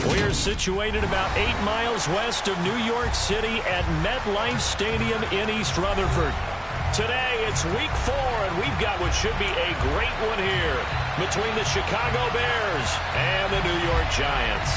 We're situated about 8 miles west of New York City at MetLife Stadium in East Rutherford. Today, it's week 4, and we've got what should be a great one here between the Chicago Bears and the New York Giants.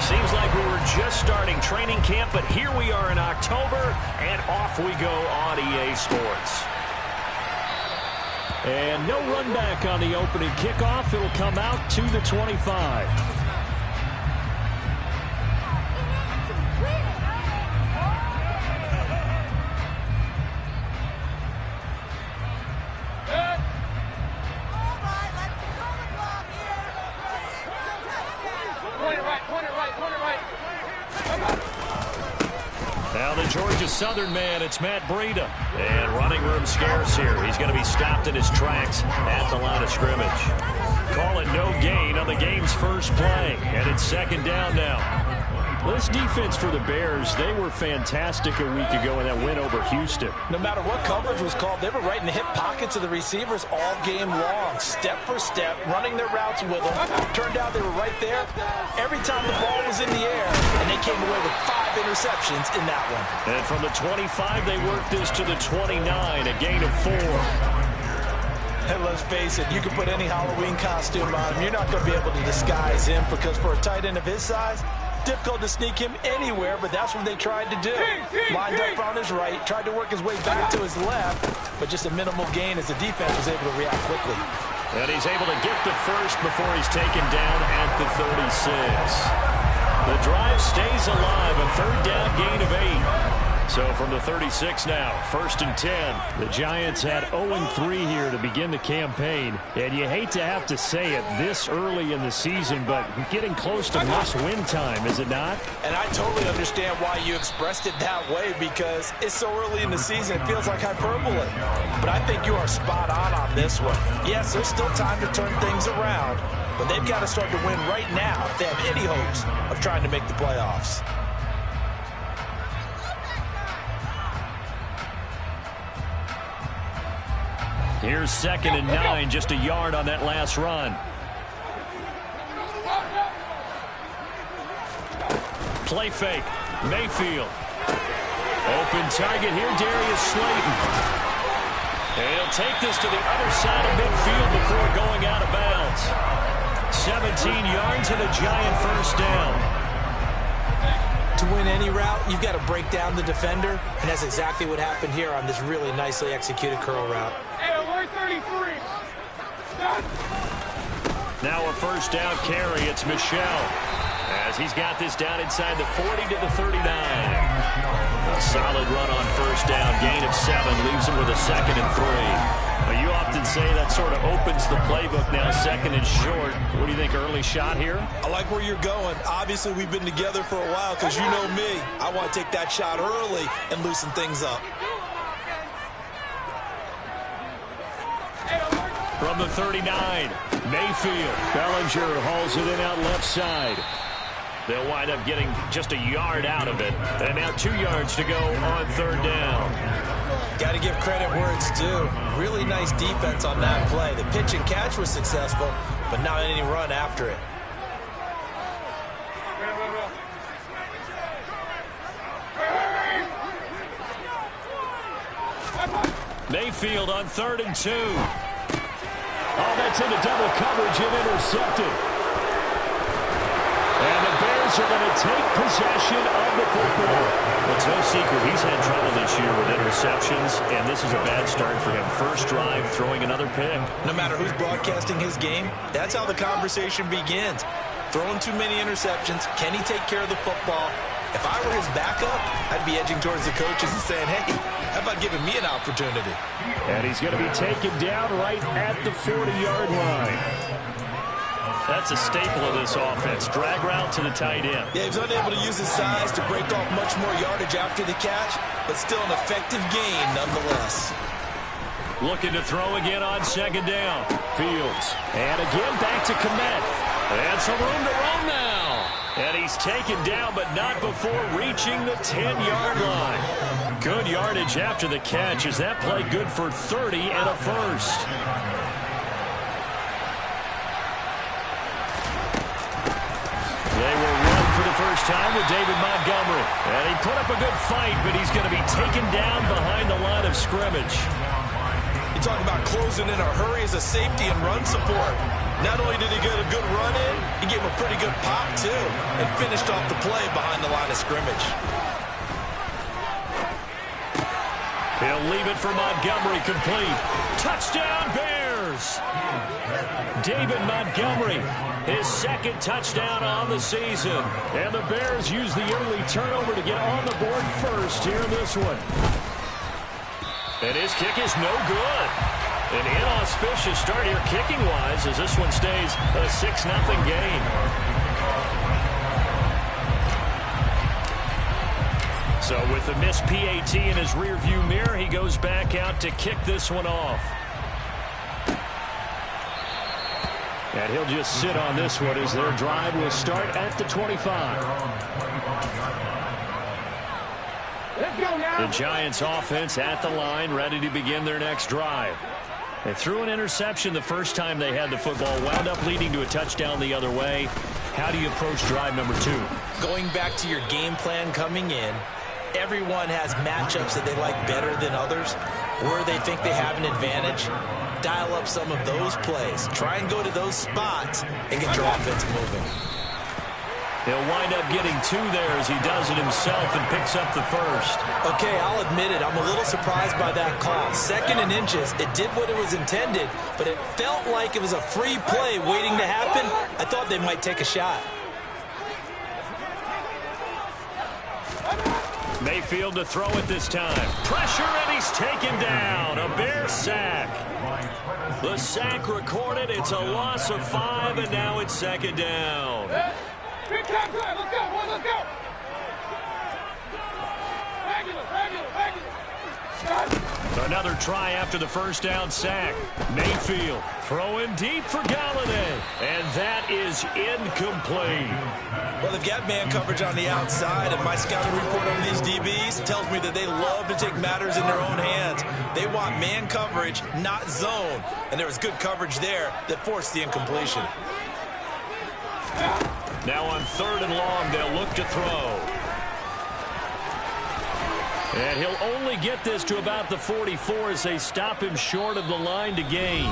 Seems like we were just starting training camp, but here we are in October, and off we go on EA Sports. And no run back on the opening kickoff. It'll come out to the 25. Now the Georgia Southern man, it's Matt Breida. And running room scarce here. He's going to be stopped in his tracks at the line of scrimmage. Call it no gain on the game's first play. And it's second down now. This defense for the Bears, they were fantastic a week ago in that win over Houston. No matter what coverage was called, they were right in the hip pockets of the receivers all game long. Step for step, running their routes with them. Turned out they were right there every time the ball was in the air, and they came away with 5 interceptions in that one. And from the 25, they worked this to the 29, a gain of 4. And let's face it, you can put any Halloween costume on him. You're not going to be able to disguise him because for a tight end of his size, difficult to sneak him anywhere, but that's what they tried to do. Lined up on his right, tried to work his way back to his left, but just a minimal gain as the defense was able to react quickly. And he's able to get the first before he's taken down at the 36. The drive stays alive, a third down gain of 8. So from the 36 now, 1st and 10. The Giants had 0-3 here to begin the campaign. And you hate to have to say it this early in the season, but getting close to must-win time, is it not? And I totally understand why you expressed it that way because it's so early in the season, it feels like hyperbole. But I think you are spot on this one. Yes, there's still time to turn things around, but they've got to start to win right now if they have any hopes of trying to make the playoffs. Here's 2nd and 9, just a yard on that last run. Play fake, Mayfield. Open target here, Darius Slayton. And he'll take this to the other side of midfield before going out of bounds. 17 yards and a Giant first down. To win any route, you've got to break down the defender, and that's exactly what happened here on this really nicely executed curl route. Now a first down carry. It's Michel as he's got this down inside the 40 to the 39. A solid run on first down. Gain of 7 leaves him with a 2nd and 3. Well, you often say that sort of opens the playbook now, 2nd and short. What do you think, early shot here? I like where you're going. Obviously, we've been together for a while because you know me. I want to take that shot early and loosen things up. From the 39, Mayfield. Bellinger hauls it in out left side. They'll wind up getting just a yard out of it. And now 2 yards to go on 3rd down. Got to give credit where it's due. Really nice defense on that play. The pitch and catch was successful, but not any run after it. Mayfield on 3rd and 2. Oh, that's into double coverage and intercepted. And the Bears are going to take possession of the football. It's no secret he's had trouble this year with interceptions, and this is a bad start for him. First drive, throwing another pick. No matter who's broadcasting his game, that's how the conversation begins. Throwing too many interceptions. Can he take care of the football? If I were his backup, I'd be edging towards the coaches and saying, hey, how about giving me an opportunity? And he's going to be taken down right at the 40-yard line. That's a staple of this offense. Drag route to the tight end. Yeah, he's unable to use his size to break off much more yardage after the catch, but still an effective gain nonetheless. Looking to throw again on second down. Fields. And again back to Kmet. And some room to roam now. And he's taken down, but not before reaching the 10-yard line. Good yardage after the catch as that play good for 30 and a first. They will run for the first time with David Montgomery. And he put up a good fight, but he's going to be taken down behind the line of scrimmage. You talk about closing in a hurry as a safety and run support. Not only did he get a good run in, he gave him a pretty good pop, too, and finished off the play behind the line of scrimmage. He'll leave it for Montgomery complete. Touchdown, Bears! David Montgomery, his second touchdown on the season. And the Bears use the early turnover to get on the board first here in this one. And his kick is no good. An inauspicious start here kicking-wise as this one stays a 6-0 game. So with the missed PAT in his rearview mirror, he goes back out to kick this one off. And he'll just sit on this one as their drive will start at the 25. The Giants offense at the line, ready to begin their next drive. They threw an interception the first time they had the football, wound up leading to a touchdown the other way. How do you approach drive number 2? Going back to your game plan coming in, everyone has matchups that they like better than others, where they think they have an advantage. Dial up some of those plays. Try and go to those spots and get your offense moving. He'll wind up getting 2 there as he does it himself and picks up the first. Okay, I'll admit it. I'm a little surprised by that call. 2nd and inches. It did what it was intended, but it felt like it was a free play waiting to happen. I thought they might take a shot. Mayfield to throw it this time. Pressure, and he's taken down. A Bear sack. The sack recorded. It's a loss of 5, and now it's 2nd down. Big time, let's go, boys, let's go. Another try after the first down sack. Mayfield throwing deep for Galladay. And that is incomplete. Well, they've got man coverage on the outside, and my scouting report on these DBs tells me that they love to take matters in their own hands. They want man coverage, not zone. And there was good coverage there that forced the incompletion. Now on 3rd and long, they'll look to throw. And he'll only get this to about the 44 as they stop him short of the line to gain.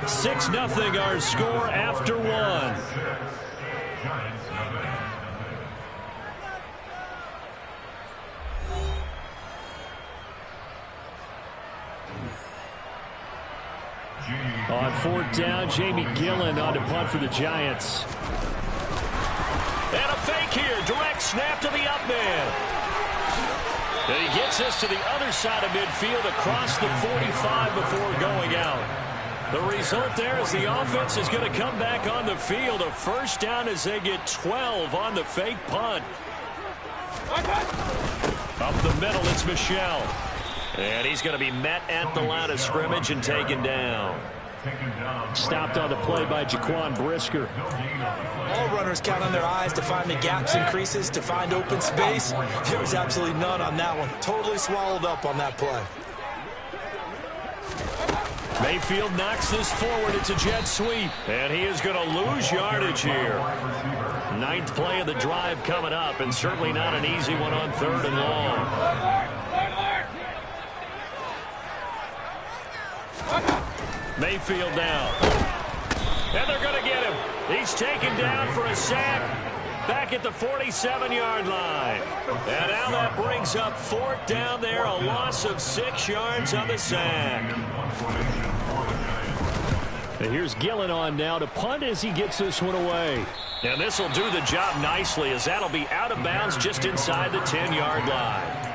6-0 our score after 1. On 4th down, Jamie Gillen on to punt for the Giants. And a fake here. Direct snap to the up man. And he gets us to the other side of midfield across the 45 before going out. The result there is the offense is going to come back on the field. A first down as they get 12 on the fake punt. Up the middle, it's Michel. And he's going to be met at the line of scrimmage and taken down. Stopped on the play by Jaquan Brisker. All runners count on their eyes to find the gaps and creases, to find open space. There was absolutely none on that one. Totally swallowed up on that play. Mayfield knocks this forward. It's a jet sweep. And he is going to lose yardage here. 9th play of the drive coming up, and certainly not an easy one on 3rd and long. Mayfield down. And they're going to get him. He's taken down for a sack back at the 47-yard line. And now that brings up 4th down there, a loss of 6 yards on the sack. And here's Gillen on now to punt as he gets this one away. And this will do the job nicely as that'll be out of bounds just inside the 10-yard line.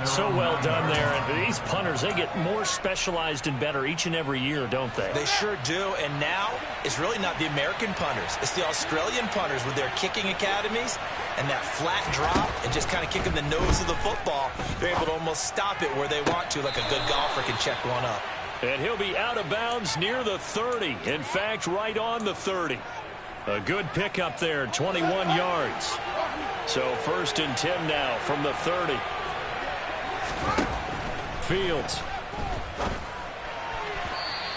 So well done there. And these punters, they get more specialized and better each and every year, don't they? They sure do. And now it's really not the American punters. It's the Australian punters with their kicking academies and that flat drop and just kind of kicking the nose of the football. They're able to almost stop it where they want to, like a good golfer can check one up. And he'll be out of bounds near the 30. In fact, right on the 30. A good pickup there, 21 yards. So 1st and 10 now from the 30. Fields.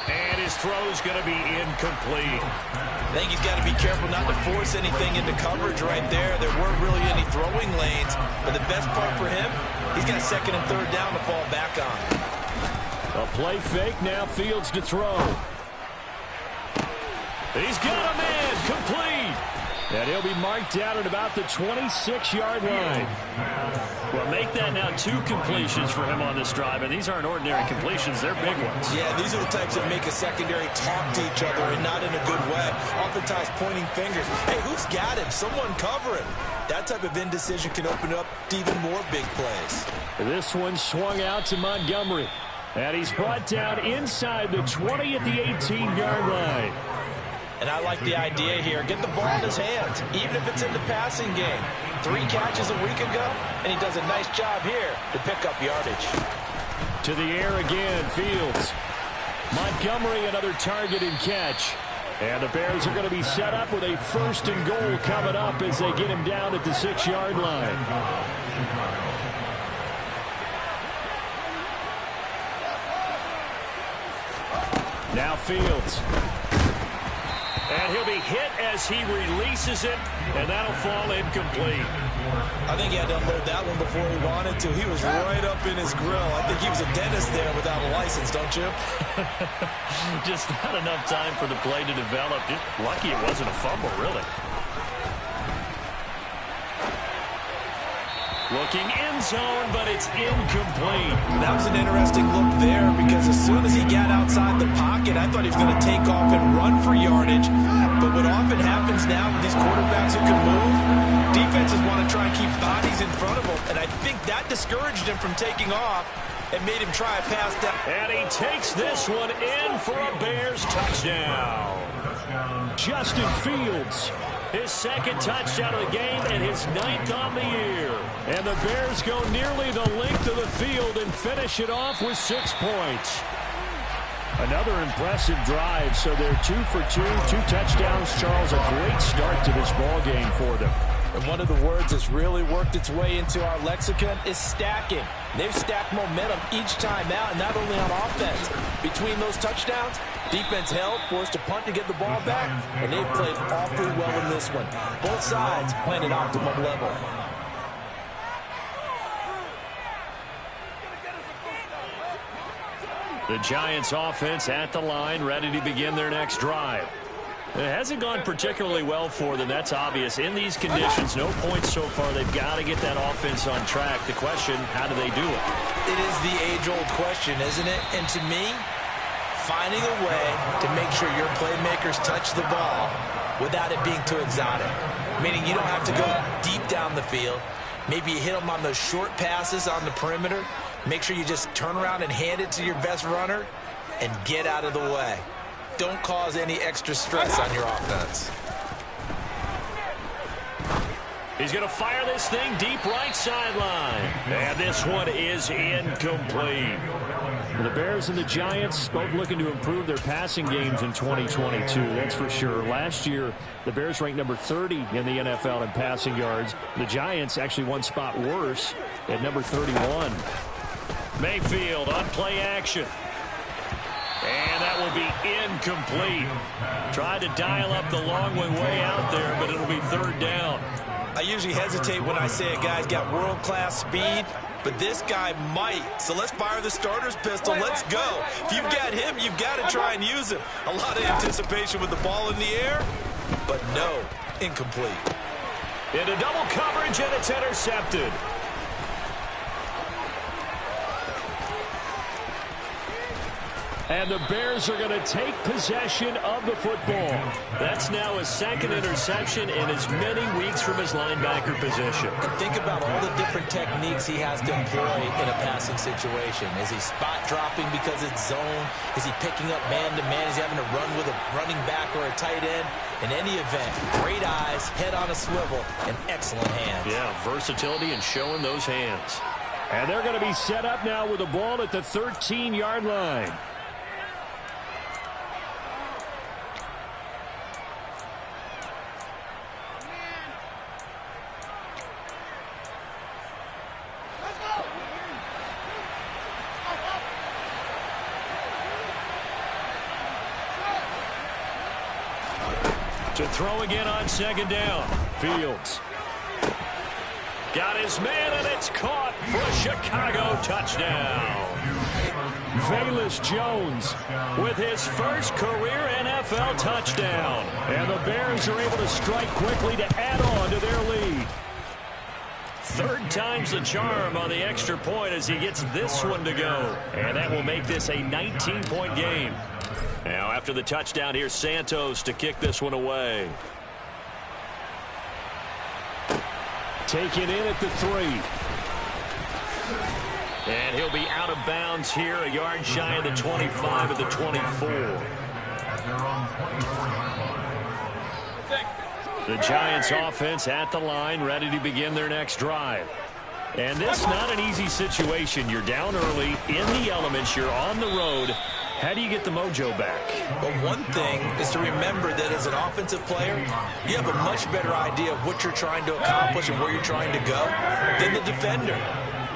And his throw's going to be incomplete. I think he's got to be careful not to force anything into coverage right there. There weren't really any throwing lanes. But the best part for him, he's got 2nd and 3rd down to fall back on. A play fake, now Fields to throw. He's got a man, complete. And he'll be marked down at about the 26-yard line. Well, make that now 2 completions for him on this drive, and these aren't ordinary completions. They're big ones. Yeah, these are the types that make a secondary talk to each other and not in a good way. Oftentimes pointing fingers. Hey, who's got him? Someone cover him. That type of indecision can open up to even more big plays. This one swung out to Montgomery. And he's brought down inside the 20 at the 18-yard line. And I like the idea here. Get the ball in his hands, even if it's in the passing game. 3 catches a week ago, and he does a nice job here to pick up yardage. To the air again, Fields. Montgomery, another target and catch. And the Bears are going to be set up with a 1st and goal coming up as they get him down at the 6-yard line. Now Fields. And he'll be hit as he releases it, and that'll fall incomplete. I think he had to unload that one before he wanted to. He was right up in his grill. I think he was a dentist there without a license, don't you? Just not enough time for the play to develop. Just lucky it wasn't a fumble, really. Looking end zone, but it's incomplete. That was an interesting look there because as soon as he got outside the pocket, I thought he was going to take off and run for yardage. But what often happens now with these quarterbacks who can move, defenses want to try and keep bodies in front of them. And I think that discouraged him from taking off and made him try a pass down. And he takes this one in for a Bears touchdown. Justin Fields. His 2nd touchdown of the game and his 9th on the year. And the Bears go nearly the length of the field and finish it off with 6 points. Another impressive drive, so they're 2 for 2, 2 touchdowns. Charles, a great start to this ball game for them. And one of the words that's really worked its way into our lexicon is stacking. They've stacked momentum each time out, and not only on offense. Between those touchdowns, defense held, forced a punt to get the ball back, and they've played awfully well in this one. Both sides playing at optimum level. The Giants offense at the line, ready to begin their next drive. It hasn't gone particularly well for them. That's obvious. In these conditions, no points so far. They've got to get that offense on track. The question, how do they do it? It is the age-old question, isn't it? And to me, finding a way to make sure your playmakers touch the ball without it being too exotic. Meaning you don't have to go deep down the field. Maybe you hit them on those short passes on the perimeter. Make sure you just turn around and hand it to your best runner and get out of the way. Don't cause any extra stress on your offense. He's going to fire this thing deep right sideline. And this one is incomplete. The Bears and the Giants both looking to improve their passing games in 2022. That's for sure. Last year, the Bears ranked number 30 in the NFL in passing yards. The Giants actually one spot worse at number 31. Mayfield on play action. And that will be incomplete. Tried to dial up the long way out there, but it'll be 3rd down. I usually hesitate when I say a guy's got world-class speed, but this guy might. So let's fire the starter's pistol. Let's go. If you've got him, you've got to try and use him. A lot of anticipation with the ball in the air, but no, incomplete. Into double coverage, and it's intercepted. And the Bears are going to take possession of the football. That's now his 2nd interception in as many weeks from his linebacker position. And think about all the different techniques he has to employ in a passing situation. Is he spot dropping because it's zone? Is he picking up man-to-man? Is he having to run with a running back or a tight end? In any event, great eyes, head on a swivel, and excellent hands. Yeah, versatility and showing those hands. And they're going to be set up now with the ball at the 13-yard line. To throw again on second down. Fields. Got his man, and it's caught for a Chicago touchdown. Velus Jones with his first career NFL touchdown. And the Bears are able to strike quickly to add on to their lead. Third time's the charm on the extra point as he gets this one to go. And that will make this a 19-point game. Now after the touchdown, here's Santos to kick this one away. Taken in at the 3. And he'll be out of bounds here, a yard shy of the 25 of the 24. The Giants offense at the line, ready to begin their next drive. And this is not an easy situation. You're down early, in the elements, you're on the road. How do you get the mojo back? Well, one thing is to remember that as an offensive player, you have a much better idea of what you're trying to accomplish and where you're trying to go than the defender.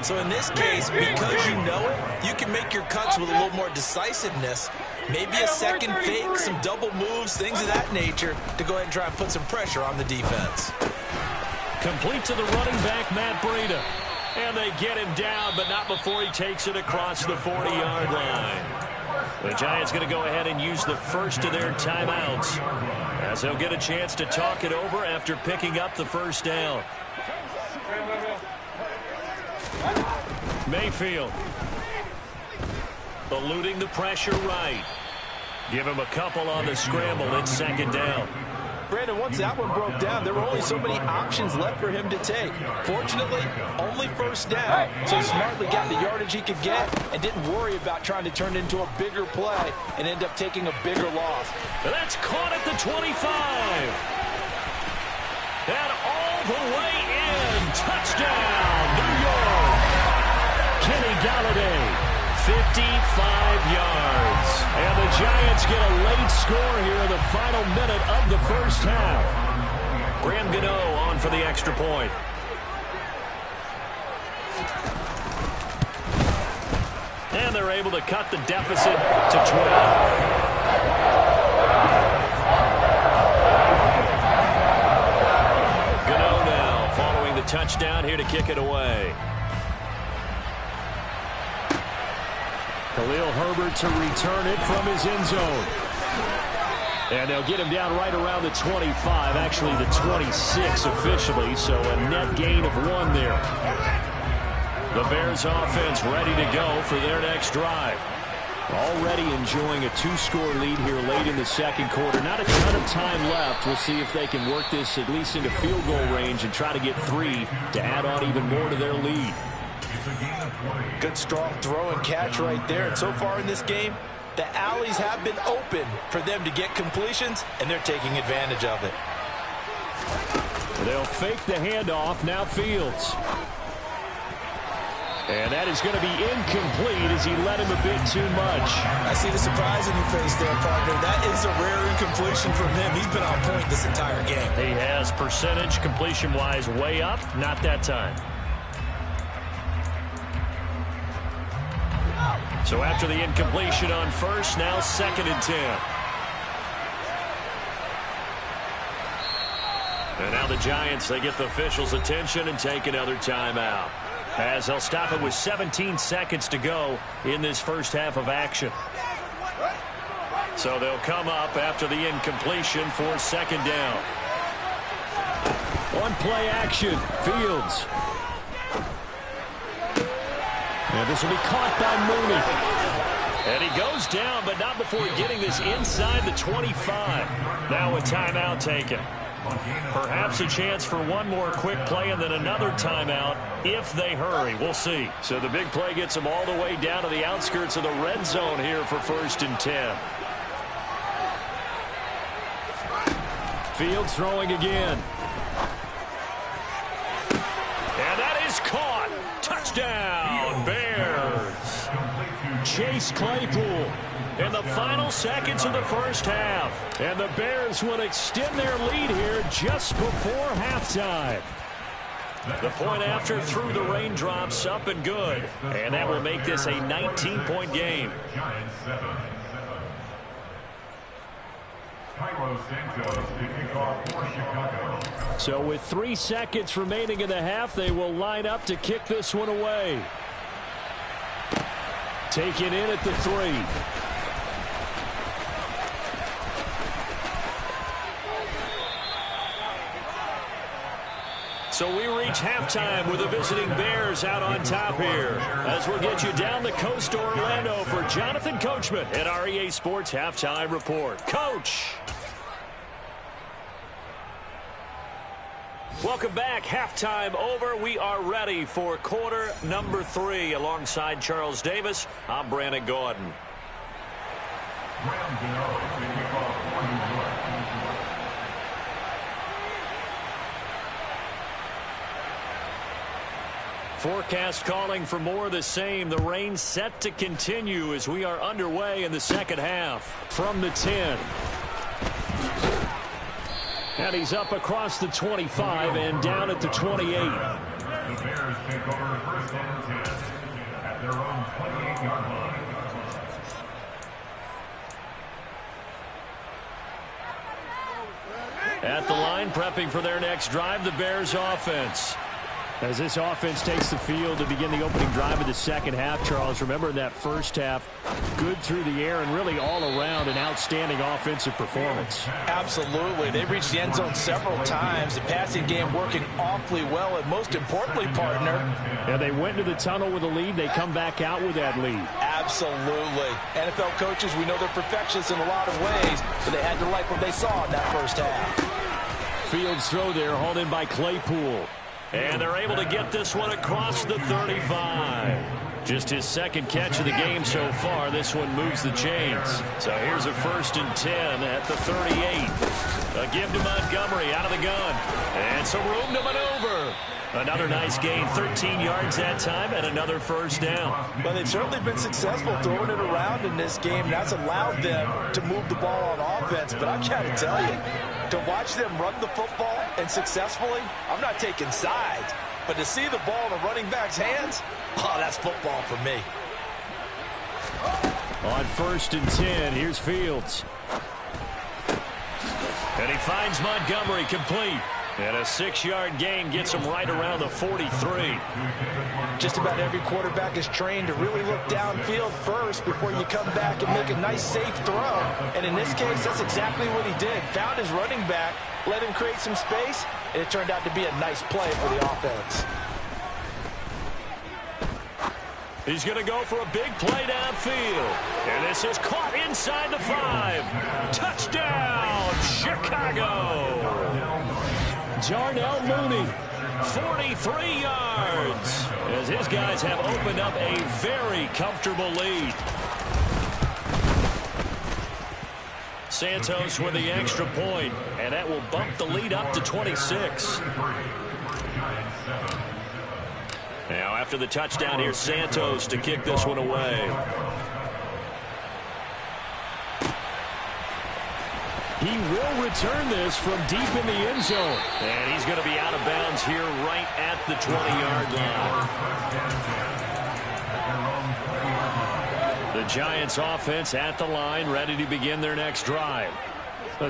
So in this case, because you know it, you can make your cuts with a little more decisiveness. Maybe a second fake, some double moves, things of that nature to go ahead and try and put some pressure on the defense. Complete to the running back, Matt Breida. And they get him down, but not before he takes it across the 40-yard line. The Giants going to go ahead and use the first of their timeouts as they'll get a chance to talk it over after picking up the first down. Mayfield eluding the pressure right. Give him a couple on the scramble. It's second down. Brandon, once that one broke down, there were only so many options left for him to take. Fortunately, only first down, so he smartly got the yardage he could get and didn't worry about trying to turn it into a bigger play and end up taking a bigger loss. That's caught at the 25. And all the way in. Touchdown, New York. Kenny Golladay. 55 yards. And the Giants get a late score here in the final minute of the first half. Graham Gano on for the extra point. And they're able to cut the deficit to 12. Gano now following the touchdown here to kick it away. Khalil Herbert to return it from his end zone. And they'll get him down right around the 25, actually the 26 officially, so a net gain of 1 there. The Bears offense ready to go for their next drive. Already enjoying a 2-score lead here late in the second quarter. Not a ton of time left. We'll see if they can work this at least into field goal range and try to get 3 to add on even more to their lead. Good strong throw and catch right there. And so far in this game, the alleys have been open for them to get completions, and they're taking advantage of it. They'll fake the handoff. Now Fields. And that is going to be incomplete as he led him a bit too much. I see the surprise in your face there, partner. That is a rare incompletion from him. He's been on point this entire game. He has percentage completion-wise way up. Not that time. So after the incompletion on first, now 2nd and 10. And now the Giants, they get the officials' attention and take another timeout. As they'll stop it with 17 seconds to go in this first half of action. So they'll come up after the incompletion for 2nd down. One play action. Fields. And this will be caught by Mooney. And he goes down, but not before getting this inside the 25. Now a timeout taken. Perhaps a chance for one more quick play and then another timeout if they hurry. We'll see. So the big play gets them all the way down to the outskirts of the red zone here for 1st and 10. Fields throwing again. And that is caught. Touchdown, Bears. Chase Claypool in the final seconds of the first half. And the Bears will extend their lead here just before halftime. The point after through the raindrops up and good. And that will make this a 19-point game. So with 3 seconds remaining in the half, they will line up to kick this one away. Taken in at the 3. So we reach halftime with the visiting Bears out on top here. As we'll get you down the coast to Orlando for Jonathan Coachman at our EA Sports Halftime Report. Coach! Welcome back. Halftime over. We are ready for quarter number 3. Alongside Charles Davis, I'm Brandon Gordon. Forecast calling for more of the same. The rain set to continue as we are underway in the second half. From the 10. And he's up across the 25 and down at the 28. The Bears take over first and 10 at their own 28-yard line. At the line, prepping for their next drive, the Bears offense. As this offense takes the field to begin the opening drive of the second half, Charles, remember in that first half, good through the air and really all around an outstanding offensive performance. Absolutely. They reached the end zone several times. The passing game working awfully well, and most importantly, partner. Yeah, they went to the tunnel with a lead. They come back out with that lead. Absolutely. NFL coaches, we know they're perfectionists in a lot of ways, but they had to like what they saw in that first half. Fields throw there, hauled in by Claypool. And they're able to get this one across the 35. Just his second catch of the game so far. This one moves the chains. So here's a 1st and 10 at the 38. A give to Montgomery out of the gun. And some room to maneuver. Another nice gain, 13 yards that time, and another first down. Well, they've certainly been successful throwing it around in this game. That's allowed them to move the ball on offense. But I've got to tell you, to watch them run the football and successfully, I'm not taking sides. But to see the ball in a running back's hands, oh, that's football for me. On 1st and 10, here's Fields. And he finds Montgomery complete. And a 6-yard gain gets him right around the 43. Just about every quarterback is trained to really look downfield first before you come back and make a nice, safe throw. And in this case, that's exactly what he did. Found his running back, let him create some space, and it turned out to be a nice play for the offense. He's going to go for a big play downfield. And this is caught inside the 5. Touchdown, Chicago. Jarnell Mooney, 43 yards, as his guys have opened up a very comfortable lead. Santos with the extra point, and that will bump the lead up to 26. Now after the touchdown, here's Santos to kick this one away. He will return this from deep in the end zone. And he's going to be out of bounds here right at the 20-yard line. The Giants offense at the line, ready to begin their next drive.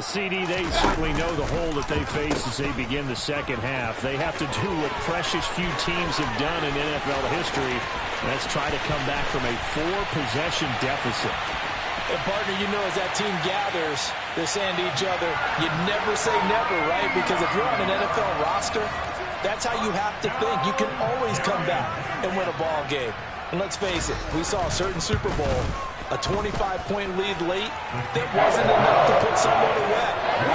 CD, they certainly know the hole that they face as they begin the second half. They have to do what precious few teams have done in NFL history. That's try to come back from a 4-possession deficit. And, partner, you know as that team gathers, they're saying to each other, you never say never, right? Because if you're on an NFL roster, that's how you have to think. You can always come back and win a ball game. And let's face it, we saw a certain Super Bowl, a 25-point lead late, that wasn't enough to put someone away.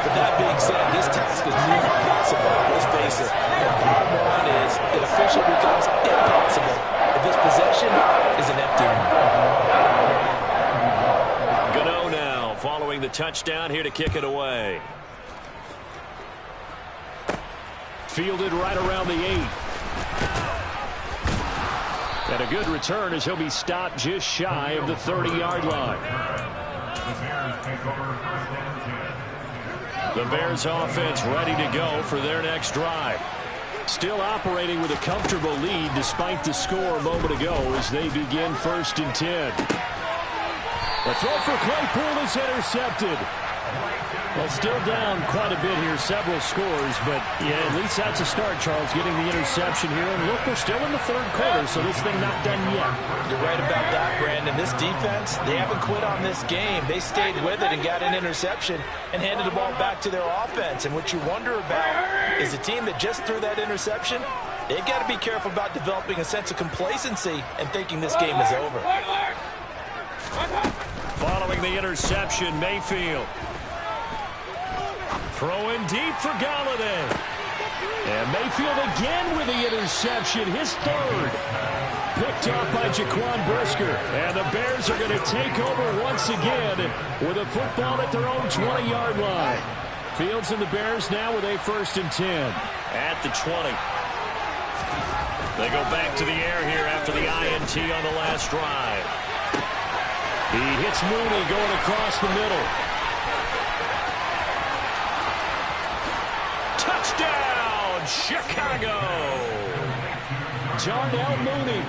But that being said, this task is near impossible. Let's face it. The bottom line is it officially becomes impossible if this possession is an empty one. Following the touchdown, here to kick it away. Fielded right around the 8. And a good return as he'll be stopped just shy of the 30-yard line. The Bears offense ready to go for their next drive. Still operating with a comfortable lead despite the score a moment ago as they begin 1st and 10. The throw for Claypool is intercepted. Well, still down quite a bit here, several scores, but yeah, at least that's a start, Charles, getting the interception here. And look, we're still in the third quarter, so this thing not done yet. You're right about that, Brandon. This defense, they haven't quit on this game. They stayed with it and got an interception and handed the ball back to their offense. And what you wonder about is a team that just threw that interception, they've got to be careful about developing a sense of complacency and thinking this game is over. Following the interception, Mayfield. Throwing deep for Galladay. And Mayfield again with the interception, his third. Picked off by Jaquan Brisker. And the Bears are going to take over once again with a football at their own 20-yard line. Fields and the Bears now with a 1st and 10. At the 20. They go back to the air here after the INT on the last drive. He hits Mooney going across the middle. Touchdown, Chicago! Darnell Mooney,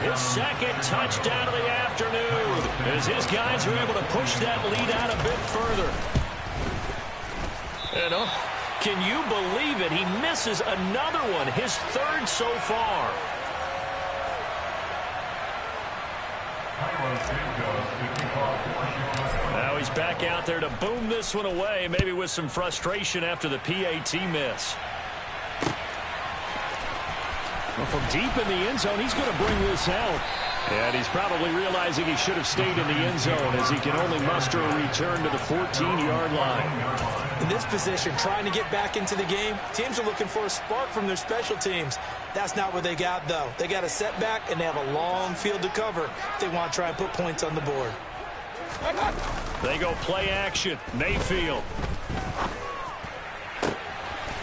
his 2nd touchdown of the afternoon, as his guys are able to push that lead out a bit further. And can you believe it? He misses another one, his 3rd so far. Now he's back out there to boom this one away, maybe with some frustration after the PAT miss. Well, from deep in the end zone, he's going to bring this out. And he's probably realizing he should have stayed in the end zone as he can only muster a return to the 14-yard line. In this position, trying to get back into the game, teams are looking for a spark from their special teams. That's not what they got, though. They got a setback, and they have a long field to cover if they want to try and put points on the board. They go play action. Mayfield.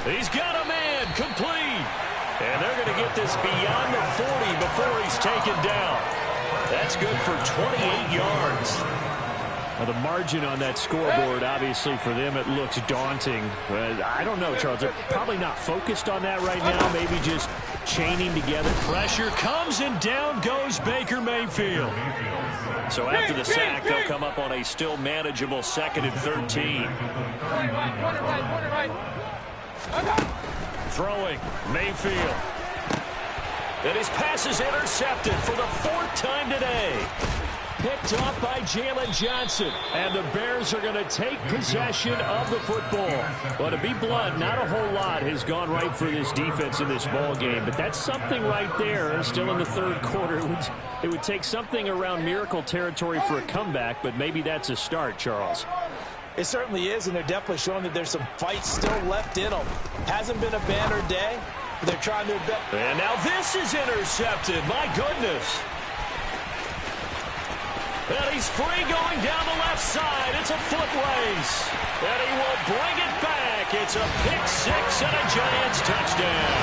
He's got a man complete. And they're going to get this beyond the 40 before he's taken down. That's good for 28 yards. Well, the margin on that scoreboard, obviously, for them, it looks daunting. I don't know, Charles. They're probably not focused on that right now. Maybe just chaining together. Pressure comes, and down goes Baker Mayfield. So after the sack, they'll come up on a still manageable 2nd and 13. Throwing, Mayfield. And his pass is intercepted for the 4th time today. Picked off by Jalen Johnson. And the Bears are going to take possession of the football. Well, to be blunt, not a whole lot has gone right for this defense in this ball game. But that's something right there. Still in the 3rd quarter. It would take something around miracle territory for a comeback. But maybe that's a start, Charles. It certainly is, and they're definitely showing that there's some fight still left in them. Hasn't been a banner day, but they're trying to... And now this is intercepted. My goodness. And he's free going down the left side. It's a foot race. And he will bring it back. It's a pick 6 and a Giants touchdown.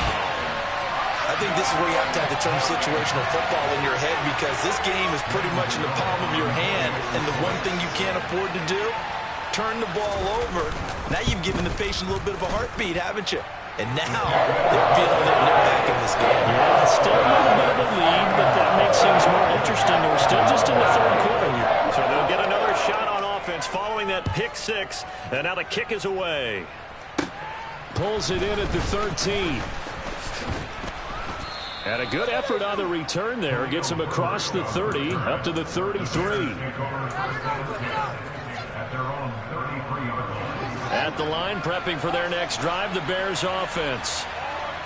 I think this is where you have to have the term situational football in your head, because this game is pretty much in the palm of your hand. And the one thing you can't afford to do, turn the ball over. Now you've given the patient a little bit of a heartbeat, haven't you? And now they're feeling it and they're back in this game. Yeah, still a little bit of a lead, but that makes things more interesting. We're still just in the 3rd quarter here. So they'll get another shot on offense following that pick 6. And now the kick is away. Pulls it in at the 13. And a good effort on the return there. Gets him across the 30, up to the 33. At the line, prepping for their next drive, the Bears offense.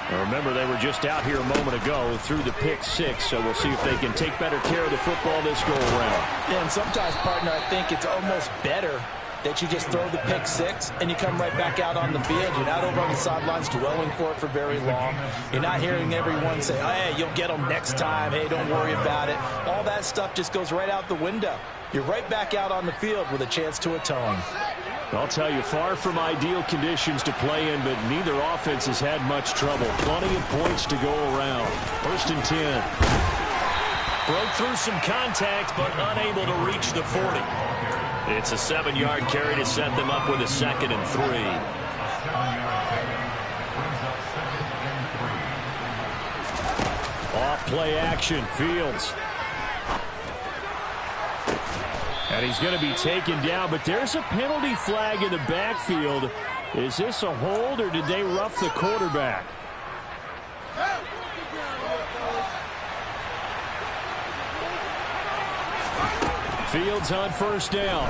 Now remember, they were just out here a moment ago through the pick 6, so we'll see if they can take better care of the football this go-around. Yeah, and sometimes, partner, I think it's almost better that you just throw the pick 6 and you come right back out on the field. You're not over on the sidelines dwelling for it for very long. You're not hearing everyone say, oh, hey, you'll get them next time. Hey, don't worry about it. All that stuff just goes right out the window. You're right back out on the field with a chance to atone. I'll tell you, far from ideal conditions to play in, but neither offense has had much trouble. Plenty of points to go around. 1st and 10. Broke through some contact, but unable to reach the 40. It's a 7-yard carry to set them up with a 2nd and 3. Off play action, Fields. And he's going to be taken down, but there's a penalty flag in the backfield. Is this a hold, or did they rough the quarterback? Fields on first down.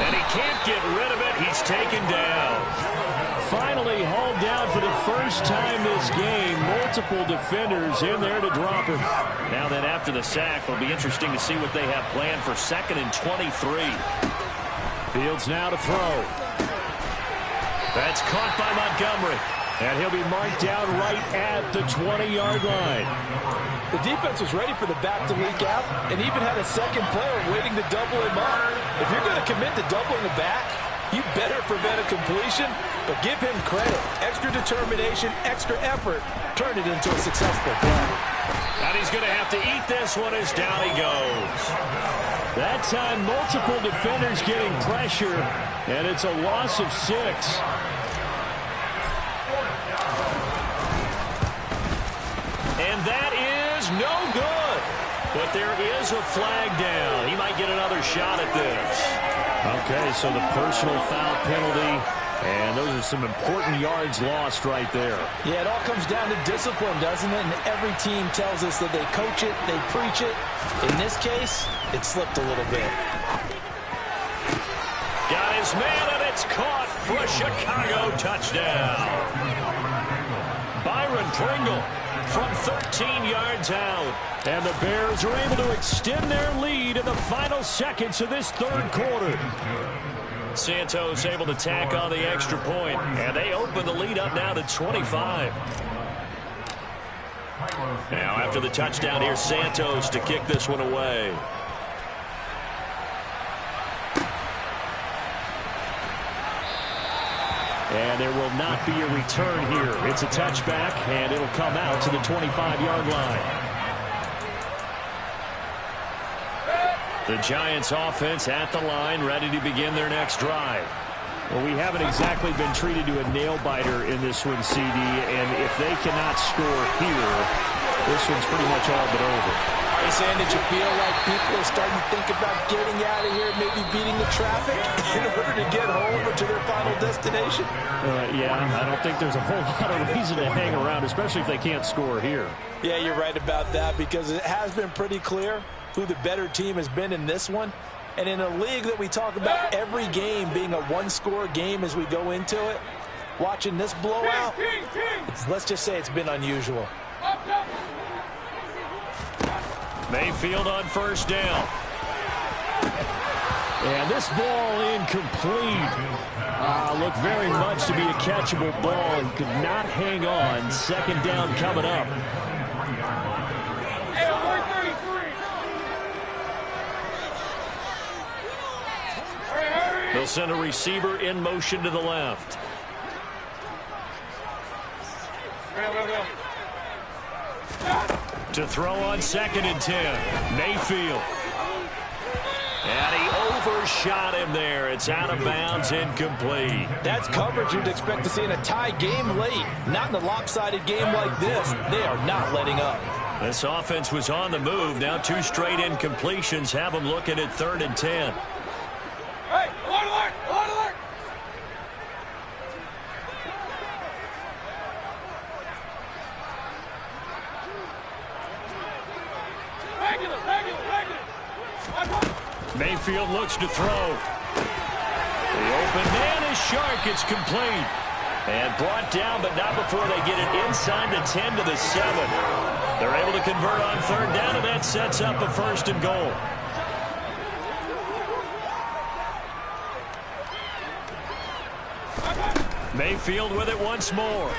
And he can't get rid of it. He's taken down. Finally hauled down for the first time this game. Multiple defenders in there to drop him. Now then, after the sack, it'll be interesting to see what they have planned for 2nd and 23. Fields now to throw. That's caught by Montgomery. And he'll be marked down right at the 20-yard line. The defense was ready for the back to leak out and even had a second player waiting to double him up. If you're going to commit to doubling the back, you better prevent a completion, but give him credit. Extra determination, extra effort, turn it into a successful play. And he's going to have to eat this one as down he goes. That time, multiple defenders getting pressure, and it's a loss of 6. And that is no good. But there is a flag down. He might get another shot at this. Okay, so the personal foul penalty, and those are some important yards lost right there. Yeah, it all comes down to discipline, doesn't it? And every team tells us that they coach it, they preach it. In this case, it slipped a little bit. Got his man, and it's caught for a Chicago touchdown. Byron Pringle from 13 yards out. And the Bears are able to extend their lead in the final seconds of this third quarter. Santos able to tack on the extra point, and they open the lead up now to 25. Now after the touchdown, here's Santos to kick this one away. And there will not be a return here. It's a touchback, and it'll come out to the 25-yard line. The Giants offense at the line, ready to begin their next drive. Well, we haven't exactly been treated to a nail-biter in this one, CD, and if they cannot score here, this one's pretty much all but over. Are you saying that you feel like people are starting to think about getting out of here, maybe beating the traffic in order to get home or to their final destination? Yeah, I don't think there's a whole lot of reason to hang around, especially if they can't score here. Yeah, you're right about that, because it has been pretty clear who the better team has been in this one. And in a league that we talk about every game being a one-score game as we go into it, watching this blowout, let's just say it's been unusual. Mayfield on first down. And this ball incomplete. Looked very much to be a catchable ball and could not hang on. 2nd down coming up. They'll send a receiver in motion to the left. To throw on 2nd and 10. Mayfield. And he overshot him there. It's out of bounds, incomplete. That's coverage you'd expect to see in a tie game late. Not in a lopsided game like this. They are not letting up. This offense was on the move. Now 2 straight incompletions have them looking at 3rd and 10. Hey, alert, alert, alert, alert. Regular. Mayfield looks to throw. The open man is Shark. It's complete. And brought down, but not before they get it inside the 10 to the 7. They're able to convert on 3rd down, and that sets up a 1st and goal. Mayfield with it once more.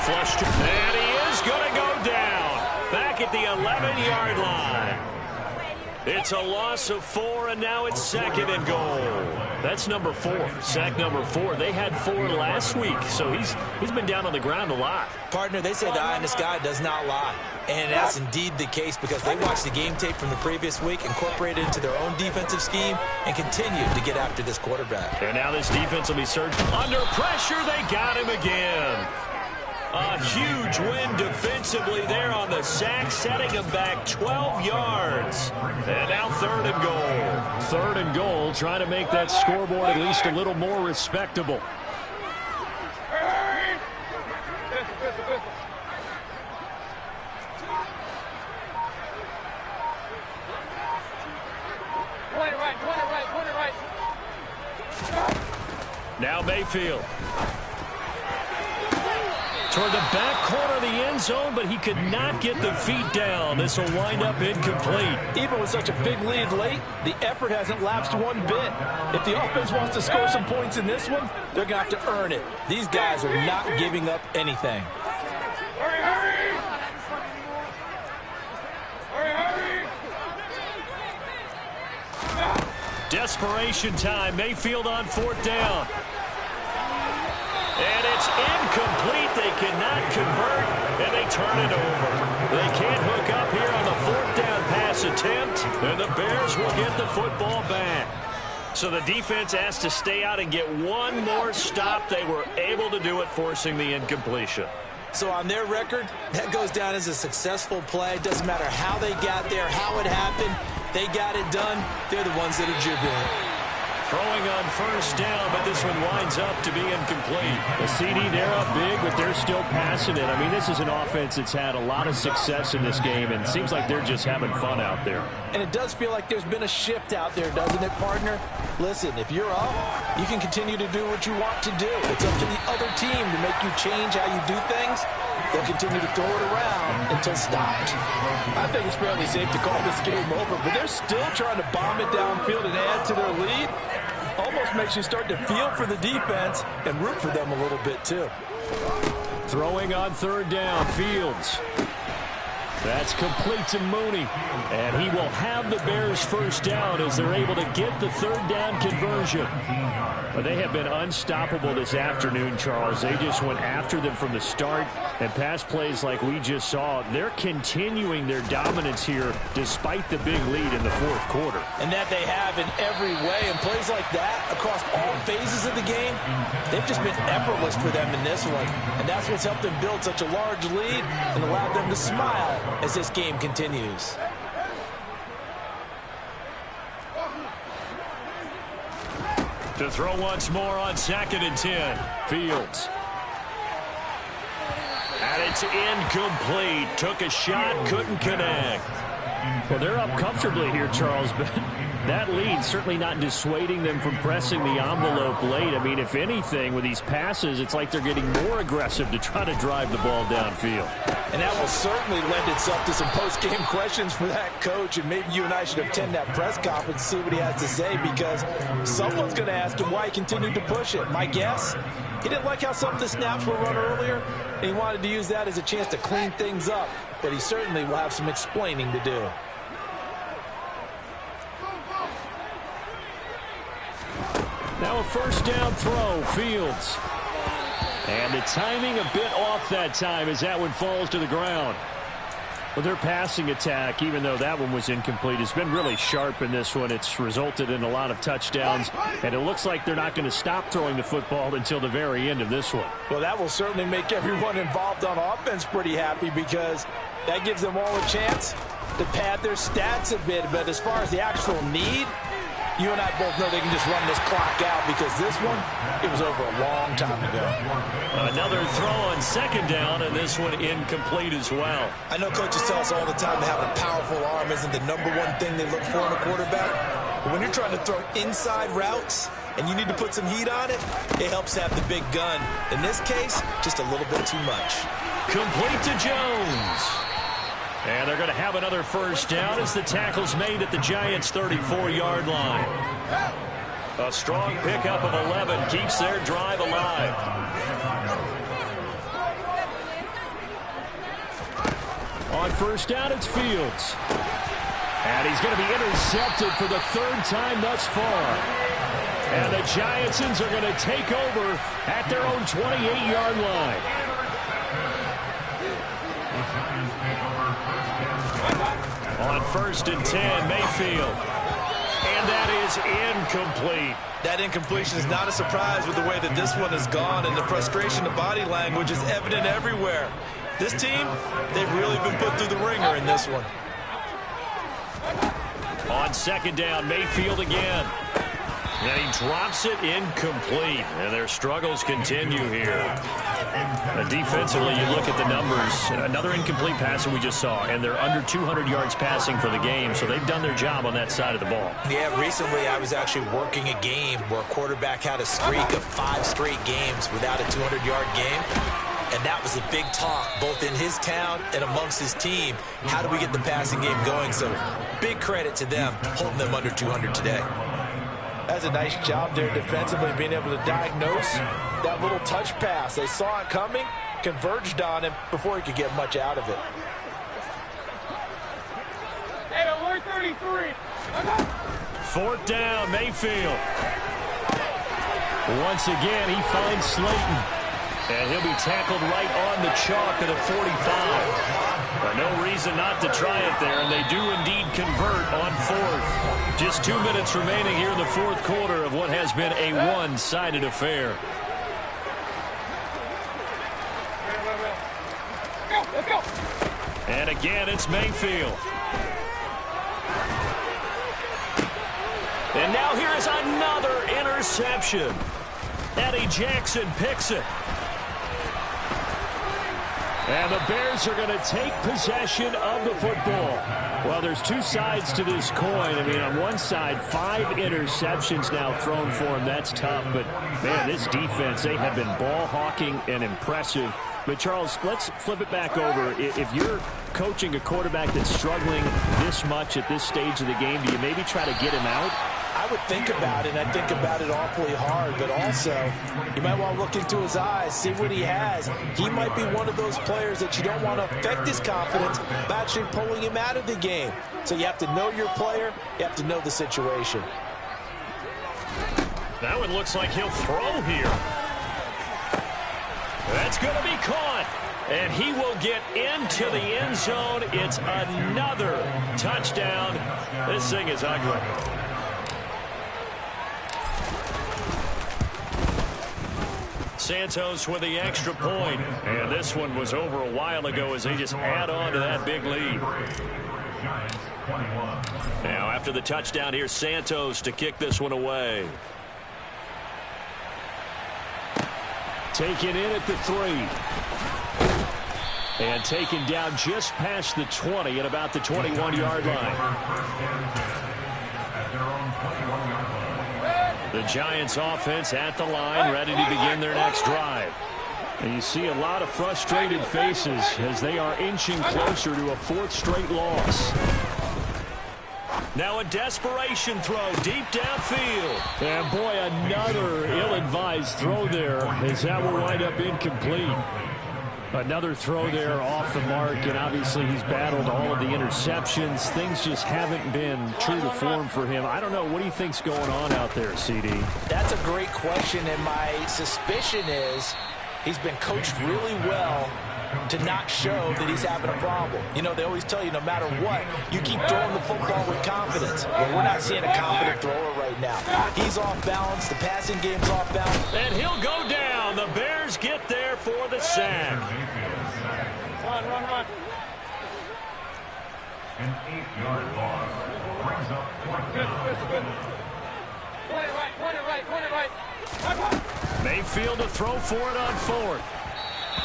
Flush to, and he is going to go down. Back at the 11-yard line. It's a loss of 4, and now it's 2nd and goal. That's number 4, sack number 4. They had 4 last week, so he's been down on the ground a lot. Partner, they say the eye in the sky does not lie. And that's indeed the case, because they watched the game tape from the previous week, incorporated it into their own defensive scheme, and continued to get after this quarterback. And now this defense will be surged under pressure. They got him again. A huge win defensively there on the sack, setting him back 12 yards. And now 3rd and goal. 3rd and goal, trying to make that scoreboard at least a little more respectable. Now Mayfield. Toward the back corner of the end zone, but he could not get the feet down. This will wind up incomplete. Even with such a big lead late, the effort hasn't lapsed one bit. If the offense wants to score some points in this one, they're going to have to earn it. These guys are not giving up anything. Hurry, hurry! Hurry, hurry! Desperation time. Mayfield on 4th down. And it's incomplete. They cannot convert, and they turn it over. They can't hook up here on the 4th down pass attempt, and the Bears will get the football back. So the defense has to stay out and get one more stop. They were able to do it, forcing the incompletion. So on their record, that goes down as a successful play. It doesn't matter how they got there, how it happened. They got it done. They're the ones that are jubilant. Throwing on 1st down, but this one winds up to be incomplete. The CD, they're up big, but they're still passing it. I mean, this is an offense that's had a lot of success in this game, and it seems like they're just having fun out there. And it does feel like there's been a shift out there, doesn't it, partner? Listen, if you're up, you can continue to do what you want to do. It's up to the other team to make you change how you do things. They'll continue to throw it around until stopped. I think it's fairly safe to call this game over, but they're still trying to bomb it downfield and add to their lead. Almost makes you start to feel for the defense and root for them a little bit, too. Throwing on 3rd down, Fields. That's complete to Mooney. And he will have the Bears 1st down as they're able to get the 3rd down conversion. But they have been unstoppable this afternoon, Charles. They just went after them from the start. And pass plays like we just saw, they're continuing their dominance here despite the big lead in the 4th quarter. And that they have in every way. And plays like that across all phases of the game, they've just been effortless for them in this one. And that's what's helped them build such a large lead and allowed them to smile as this game continues. To throw once more on 2nd and 10. Fields. And it's incomplete. Took a shot, couldn't connect. Well, they're up comfortably here, Charles, but that lead certainly not dissuading them from pressing the envelope late. I mean, if anything, with these passes, it's like they're getting more aggressive to try to drive the ball downfield. And that will certainly lend itself to some post-game questions for that coach, and maybe you and I should attend that press conference and see what he has to say, because someone's going to ask him why he continued to push it. My guess, he didn't like how some of the snaps were run earlier, and he wanted to use that as a chance to clean things up, but he certainly will have some explaining to do. Now a 1st down throw, Fields. And the timing a bit off that time as that one falls to the ground. Well, their passing attack, even though that one was incomplete, has been really sharp in this one. It's resulted in a lot of touchdowns, and it looks like they're not going to stop throwing the football until the very end of this one. Well, that will certainly make everyone involved on offense pretty happy, because that gives them all a chance to pad their stats a bit. But as far as the actual need, you and I both know they can just run this clock out, because this one, it was over a long time ago. Another throw on 2nd down, and this one incomplete as well. I know coaches tell us all the time that having a powerful arm isn't the #1 thing they look for in a quarterback. But when you're trying to throw inside routes and you need to put some heat on it, it helps have the big gun. In this case, just a little bit too much. Complete to Jones. And they're going to have another 1st down as the tackle's made at the Giants' 34-yard line. A strong pickup of 11 keeps their drive alive. On 1st down, it's Fields. And he's going to be intercepted for the 3rd time thus far. And the Giantsons are going to take over at their own 28-yard line. On 1st and 10, Mayfield. And that is is incomplete. That incompletion is not a surprise with the way that this one has gone, and the frustration of body language is evident everywhere. This team, they've really been put through the ringer in this one. On second down, Mayfield again. And he drops it incomplete. And their struggles continue here. Defensively, you look at the numbers. Another incomplete pass that we just saw. And they're under 200 yards passing for the game. So they've done their job on that side of the ball. Yeah, recently I was actually working a game where a quarterback had a streak of 5 straight games without a 200-yard game. And that was a big talk, both in his town and amongst his team. How do we get the passing game going? So big credit to them, holding them under 200 today. That's a nice job there defensively, being able to diagnose that little touch pass. They saw it coming, converged on him before he could get much out of it. Hey, alert 33. Fourth down, Mayfield. Once again, he finds Slayton. And he'll be tackled right on the chalk at the 45. But no reason not to try it there, and they do indeed convert on fourth. Just 2 minutes remaining here in the fourth quarter of what has been a one-sided affair. Let's go. And again, it's Mayfield. And now here is another interception. Eddie Jackson picks it. And the Bears are going to take possession of the football. Well, there's two sides to this coin. I mean, on one side, 5 interceptions now thrown for him. That's tough. But, man, this defense, they have been ball hawking and impressive. But, Charles, let's flip it back over. If you're coaching a quarterback that's struggling this much at this stage of the game, do you maybe try to get him out? I would think about it, and I think about it awfully hard, but also you might want to look into his eyes, see what he has. He might be one of those players that you don't want to affect his confidence by actually pulling him out of the game. So you have to know your player, you have to know the situation. That one looks like he'll throw here. That's going to be caught. And he will get into the end zone. It's another touchdown. This thing is ugly. Santos with the extra point. And this one was over a while ago as they just add on to that big lead. Now after the touchdown, here's Santos to kick this one away. Taken in at the 3. And taken down just past the 20 at about the 21-yard line. The Giants offense at the line, ready to begin their next drive. And you see a lot of frustrated faces as they are inching closer to a 4th straight loss. Now a desperation throw deep downfield. And boy, another ill-advised throw there as that will wind up incomplete. Another throw there off the mark, and obviously he's battled all of the interceptions. Things just haven't been true to form for him. I don't know. What do you think's going on out there, CD? That's a great question, and my suspicion is he's been coached really well to not show that he's having a problem. You know, they always tell you no matter what, you keep throwing the football with confidence. Well, we're not seeing a confident thrower right now. He's off balance. The passing game's off balance. And he'll go down. The Bears get there for the sack. Run. An 8-yard loss brings up 4th down. Point it right. Mayfield to throw for it on 4th.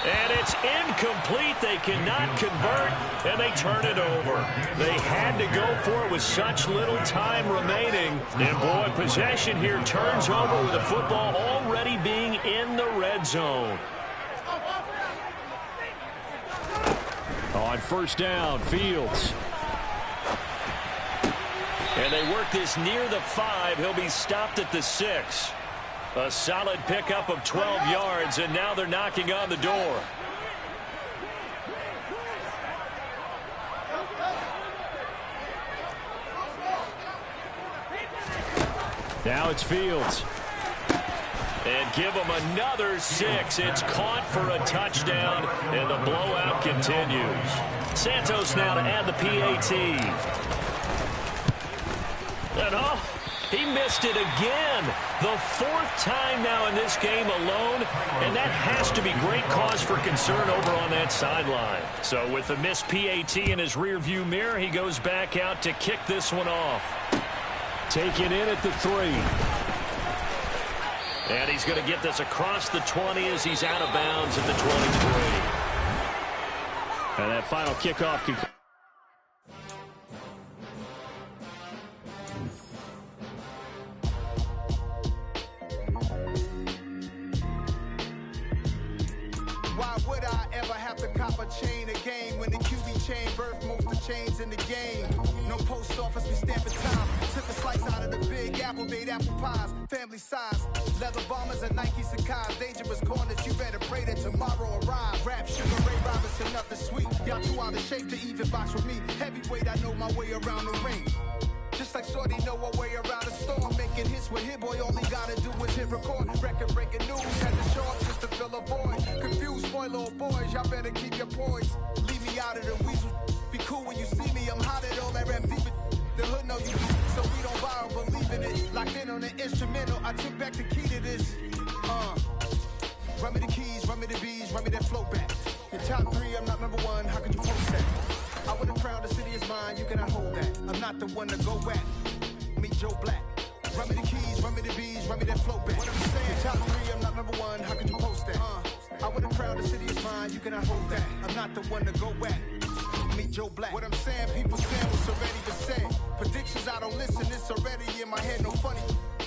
And it's incomplete. They cannot convert, and they turn it over. They had to go for it with such little time remaining. And, boy, possession here turns over with the football already being in the red zone. On first down, Fields. And they work this near the 5. He'll be stopped at the 6. A solid pickup of 12 yards, and now they're knocking on the door. Now it's Fields. And give him another 6. It's caught for a touchdown, and the blowout continues. Santos now to add the PAT. And he missed it again. The fourth time now in this game alone, and that has to be great cause for concern over on that sideline. So with the missed PAT in his rearview mirror, he goes back out to kick this one off. Taken in at the 3. And he's going to get this across the 20 as he's out of bounds at the 23. And that final kickoff can... Why would I ever have to cop a chain again when the QB chain birthed most of the chains in the game? No post office, we stand for time. Took a slice out of the big apple, made apple pies, family size. Leather bombers and Nike Sacai's, dangerous corners, you better pray that tomorrow arrive. Rap, Sugar Ray Robinson, nothing sweet. Y'all too out of shape to even box with me. Heavyweight, I know my way around the ring. Just like Shorty know her way around the storm. Making hits with Hit Boy, all he gotta do is hit record. Record-breaking news, had to show up just to fill a void. Confused, spoil little boys, y'all better keep your poise. Leave me out of the weasel. Be cool when you see me, I'm hot at all that rap deep. The hood know you, so we don't borrow, believe in it. Locked in on the instrumental, I took back the key to this. Run me the keys, run me the bees, run me that flow back. Your top 3, I'm not number 1, how could you post that? I would have crowned the city is mine, you cannot hold that. I'm not the one to go back. Meet Joe Black. Run me the keys, run me the bees, run me that flow back. What I'm saying, top 3, I'm not number 1, how could you post that? I would have crowned the city is mine, you cannot hold that. I'm not the one to go back. Meet Joe Black. What I'm saying, people saying what's already been said. Predictions, I don't listen, it's already in my head, no funny.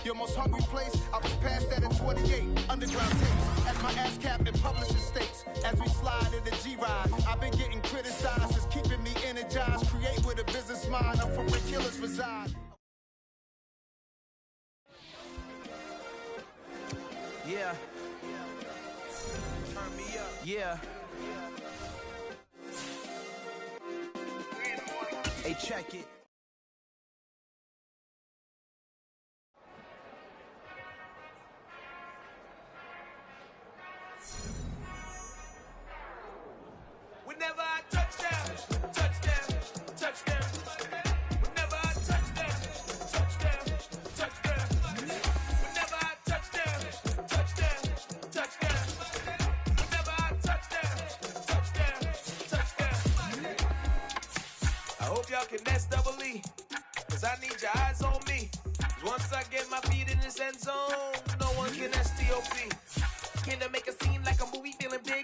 Your most hungry place, I was past that at 28. Underground tapes, as my ass cap in publishing states. As we slide in the G-Ride, I've been getting criticized, it's keeping me energized. Create with a business mind, I'm from where killers reside. Yeah. Turn me up. Yeah. Hey, check it. Whenever I touch down, touchdown, touchdown. Whenever I touch down, touchdown, touchdown. Whenever I touch down, touchdown, touchdown. Whenever I touch down, touchdown, touchdown. I hope y'all can nest double E, cause I need your eyes on me. Cause once I get my feet in this end zone, no one can STOP. Can I make a scene like a movie feeling big?